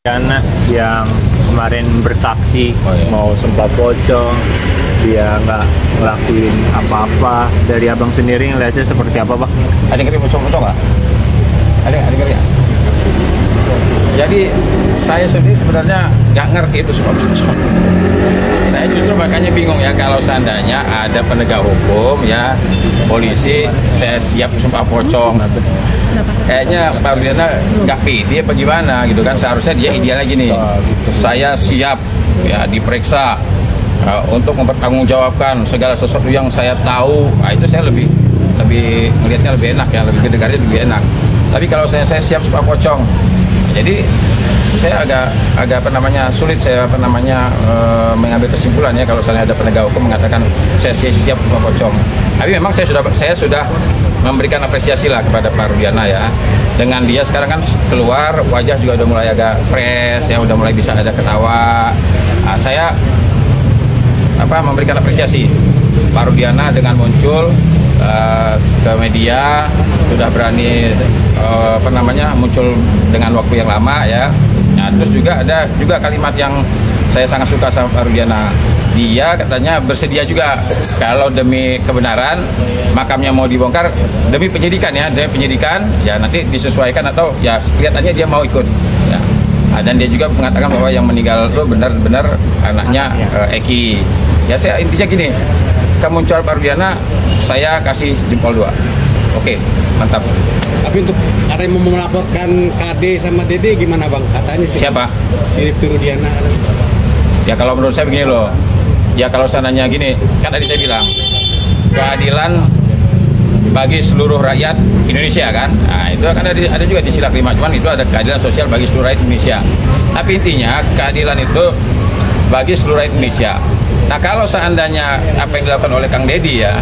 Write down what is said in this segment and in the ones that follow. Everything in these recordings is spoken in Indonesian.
Anak yang kemarin bersaksi mau sumpah pocong, dia nggak ngelakuin apa-apa. Dari abang sendiri ngeliatnya seperti apa, Bang? Ada yang pocong-pocong nggak? Ada yang Jadi saya sendiri sebenarnya nggak ngerti itu sumpah pocong. Saya justru makanya bingung ya, kalau seandainya ada penegak hukum ya, polisi, saya siap sumpah pocong. Kayaknya Pak Rudiana nggak pede apa gimana gitu kan. Seharusnya dia idealnya gini, saya siap ya diperiksa untuk mempertanggungjawabkan segala sesuatu yang saya tahu. Nah, itu saya lebih melihatnya lebih enak ya, lebih dengarnya lebih enak. Tapi kalau saya siap sumpah pocong, jadi saya agak sulit saya mengambil kesimpulan ya kalau misalnya ada penegak hukum mengatakan saya siap sumpah pocong. Tapi memang saya sudah memberikan apresiasi lah kepada Pak Rudiana ya. Dengan dia sekarang kan keluar, wajah juga udah mulai agak fresh ya, udah mulai bisa ada ketawa. Nah, saya memberikan apresiasi Pak Rudiana dengan muncul ke media, sudah berani muncul dengan waktu yang lama ya. Nah, terus juga ada kalimat yang saya sangat suka sama Pak Rudiana. Dia katanya bersedia juga kalau demi kebenaran makamnya mau dibongkar, demi penyidikan ya nanti disesuaikan atau ya kelihatannya dia mau ikut ya. Nah, dan dia juga mengatakan bahwa yang meninggal itu benar-benar anaknya Eki ya. Saya intinya gini, kemunculan Pak Rudiana saya kasih jempol 2. Oke, mantap. Tapi untuk ada yang mau melaporkan KD sama Dede gimana, Bang? Katanya sih. Siapa? Si Rudiana. Ya kalau menurut saya begini loh. Ya kalau seandainya gini, kan tadi saya bilang keadilan bagi seluruh rakyat Indonesia kan. Nah, itu kan ada juga di sila 5, cuman itu ada keadilan sosial bagi seluruh rakyat Indonesia. Tapi intinya keadilan itu bagi seluruh rakyat Indonesia. Nah, kalau seandainya apa yang dilakukan oleh Kang Deddy ya,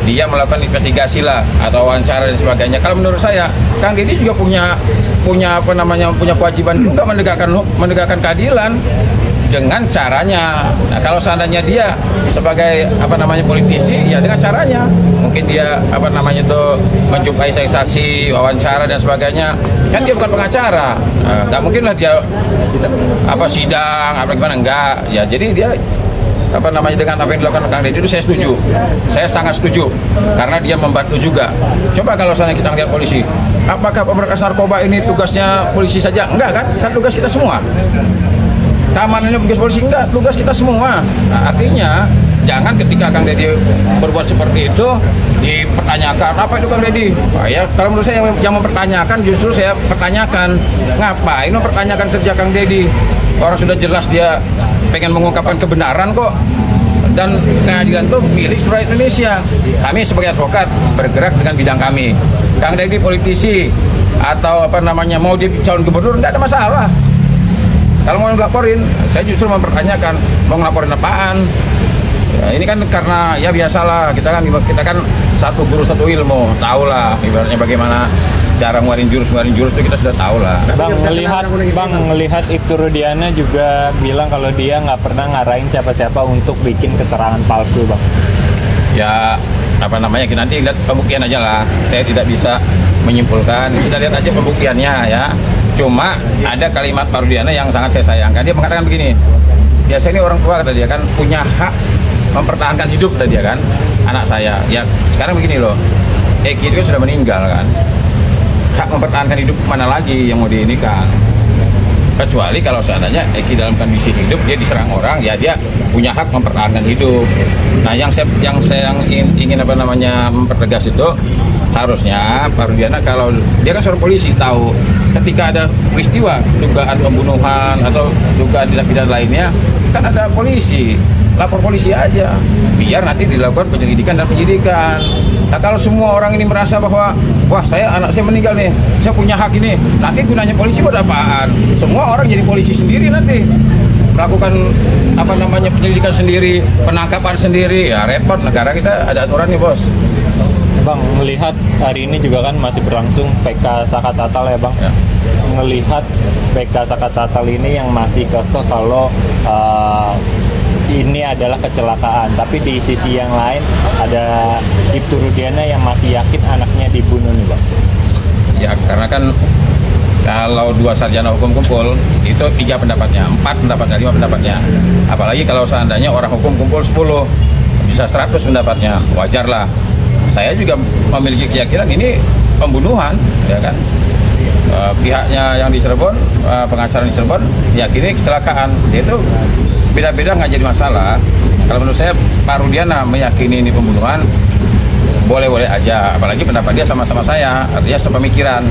dia melakukan investigasi lah atau wawancara dan sebagainya. Kalau menurut saya, Kang Deddy juga punya kewajiban juga menegakkan keadilan dengan caranya. Nah, kalau seandainya dia sebagai politisi ya dengan caranya, mungkin dia menjumpai saksi, wawancara dan sebagainya. Kan dia bukan pengacara, nggak mungkin lah dia sidang gimana, enggak ya. Jadi dia dengan apa yang dilakukan Kang Deddy itu saya setuju, saya sangat setuju karena dia membantu juga. Coba kalau misalnya kita lihat polisi, apakah pemberantasan narkoba ini tugasnya polisi saja? Enggak kan tugas kita semua. Keamanannya tugas polisi enggak, tugas kita semua. Nah, artinya jangan ketika Kang Deddy berbuat seperti itu dipertanyakan apa itu Kang Deddy. Nah, ya kalau menurut saya yang mempertanyakan justru saya pertanyakan, ngapain mempertanyakan kerja Kang Deddy? Orang sudah jelas dia pengen mengungkapkan kebenaran kok, dan keadilan itu milik seluruh Indonesia. Kami sebagai advokat bergerak dengan bidang kami. Kang Deddy politisi atau mau dia calon gubernur nggak ada masalah. Kalau mau ngelaporin, saya justru mempertanyakan mau ngelaporin apaan. Ya, ini kan karena ya biasalah kita kan satu guru satu ilmu, tahu lah ibaratnya bagaimana cara ngeluarin jurus itu kita sudah tahu lah. Bang melihat Ibtu Rudiana juga bilang kalau dia nggak pernah ngarahin siapa-siapa untuk bikin keterangan palsu, Bang. Ya kita nanti lihat pembuktian aja lah. Saya tidak bisa menyimpulkan, kita lihat aja pembuktiannya ya. Cuma ada kalimat Pak Rudiana yang sangat saya sayangkan. Dia mengatakan begini, biasanya ini orang tua kata dia kan punya hak mempertahankan hidup tadi ya kan anak saya. Ya sekarang begini loh, Eki itu sudah meninggal kan. Hak mempertahankan hidup mana lagi yang mau diinikan? Kecuali kalau seandainya Eki dalam kondisi hidup dia diserang orang, ya dia punya hak mempertahankan hidup. Nah, yang saya ingin mempertegas itu harusnya Pak Rudiana, kalau dia kan seorang polisi, tahu ketika ada peristiwa dugaan pembunuhan atau dugaan tindak pidana lainnya kan ada polisi, lapor polisi aja biar nanti dilakukan penyelidikan dan penyidikan. Nah, kalau semua orang ini merasa bahwa wah anak saya meninggal nih, saya punya hak ini, nanti gunanya polisi buat apaan? Semua orang jadi polisi sendiri nanti melakukan penyelidikan sendiri, penangkapan sendiri, ya repot. Negara kita ada aturan nih, Bos. Bang, melihat hari ini juga kan masih berlangsung PK Sakat Tatal ya, Bang. Ya. Melihat PK Sakat Tatal ini yang masih kekeh kalau ini adalah kecelakaan, tapi di sisi yang lain ada Ibtu Rudiana yang masih yakin anaknya dibunuh nih, Bang. Ya karena kan Kalau 2 sarjana hukum kumpul, itu 3 pendapatnya, 4 pendapatnya, 5 pendapatnya. Apalagi kalau seandainya orang hukum kumpul 10, bisa 100 pendapatnya, wajar lah. Saya juga memiliki keyakinan ini pembunuhan, ya kan. Pihaknya yang di Cirebon, pengacara di Cirebon, yakini kecelakaan. Itu beda-beda nggak jadi masalah. Kalau menurut saya Pak Rudiana meyakini ini pembunuhan, boleh-boleh aja. Apalagi pendapat dia sama-sama saya, artinya sepemikiran.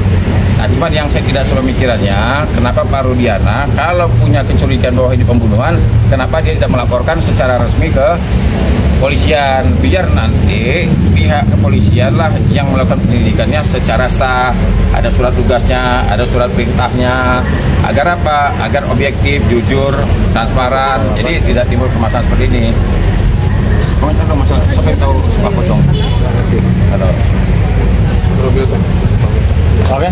Nah, cuman yang saya tidak sepemikirannya, kenapa Pak Rudiana kalau punya kecurigaan bahwa ini pembunuhan, kenapa dia tidak melaporkan secara resmi ke polisian, biar nanti pihak kepolisian lah yang melakukan penyelidikannya secara sah, ada surat tugasnya, ada surat perintahnya, agar apa? Agar objektif, jujur, transparan, jadi tidak timbul permasalahan seperti ini. Komentar masalah, siapa yang tahu Pak Pocong? Halo. Oke.